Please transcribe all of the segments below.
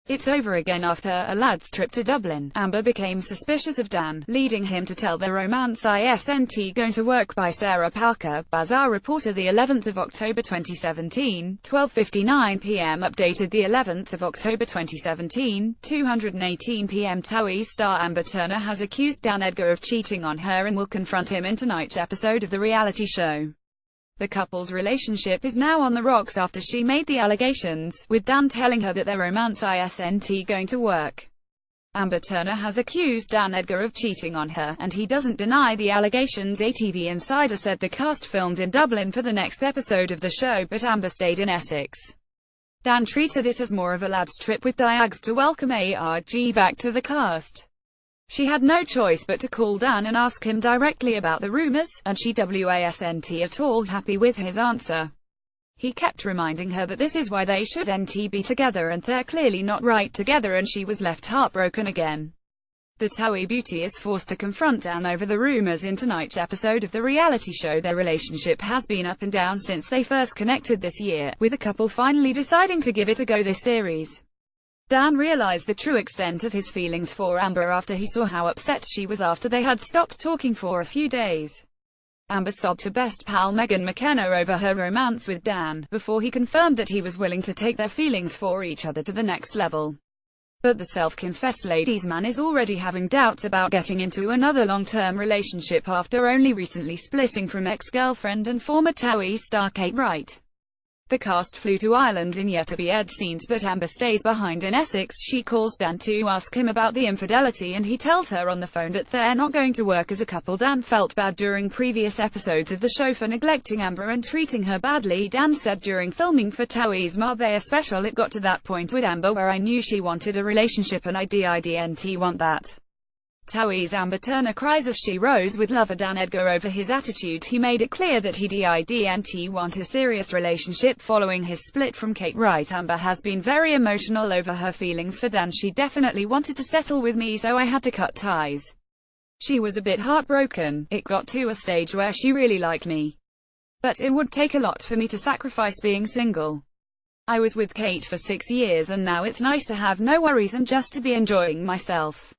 It's over again. After a lad's trip to Dublin, Amber became suspicious of Dan, leading him to tell their romance isn't going to work. By Sarah Parker, Bazaar reporter, the 11th of October 2017, 12:59 p.m. Updated the 11th of October 2017, 2:18 p.m. Towie star Amber Turner has accused Dan Edgar of cheating on her and will confront him in tonight's episode of the reality show. The couple's relationship is now on the rocks after she made the allegations, with Dan telling her that their romance isn't going to work. Amber Turner has accused Dan Edgar of cheating on her, and he doesn't deny the allegations. A TV insider said the cast filmed in Dublin for the next episode of the show, but Amber stayed in Essex. Dan treated it as more of a lad's trip with Diags to welcome ARG back to the cast. She had no choice but to call Dan and ask him directly about the rumors, and she wasn't at all happy with his answer. He kept reminding her that this is why they shouldn't be together and they're clearly not right together, and she was left heartbroken again. The Towie beauty is forced to confront Dan over the rumors in tonight's episode of the reality show. Their relationship has been up and down since they first connected this year, with the couple finally deciding to give it a go this series. Dan realized the true extent of his feelings for Amber after he saw how upset she was after they had stopped talking for a few days. Amber sobbed to best pal Megan McKenna over her romance with Dan, before he confirmed that he was willing to take their feelings for each other to the next level. But the self-confessed ladies' man is already having doubts about getting into another long-term relationship after only recently splitting from ex-girlfriend and former Towie star Kate Wright. The cast flew to Ireland in yet-to-be-aired scenes, but Amber stays behind in Essex. She calls Dan to ask him about the infidelity, and he tells her on the phone that they're not going to work as a couple. Dan felt bad during previous episodes of the show for neglecting Amber and treating her badly. Dan said during filming for Towie's Marbella special, "It got to that point with Amber where I knew she wanted a relationship and I didn't want that." Towie's Amber Turner cries as she rose with lover Dan Edgar over his attitude. He made it clear that he didn't want a serious relationship following his split from Kate Wright. Amber has been very emotional over her feelings for Dan. "She definitely wanted to settle with me, so I had to cut ties. She was a bit heartbroken. It got to a stage where she really liked me. But it would take a lot for me to sacrifice being single. I was with Kate for 6 years and now it's nice to have no worries and just to be enjoying myself."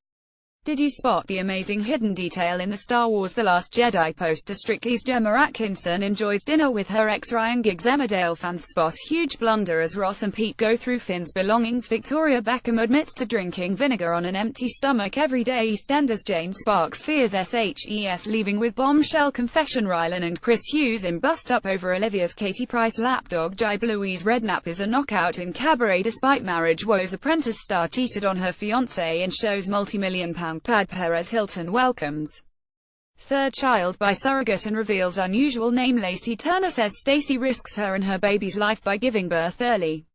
Did you spot the amazing hidden detail in the Star Wars The Last Jedi poster? Strictly's Gemma Atkinson enjoys dinner with her ex Ryan Giggs. Emmerdale fans spot huge blunder as Ross and Pete go through Finn's belongings. Victoria Beckham admits to drinking vinegar on an empty stomach every day. EastEnders Jane Sparks fears SHES leaving with bombshell confession. Rylan and Chris Hughes in bust up over Olivia's Katie Price lapdog jibe. Louise Redknapp is a knockout in Cabaret despite marriage woes. Apprentice star cheated on her fiancé and shows multi-million-pound pad. Perez Hilton welcomes third child by surrogate and reveals unusual name. Lacey Turner says Stacey risks her and her baby's life by giving birth early.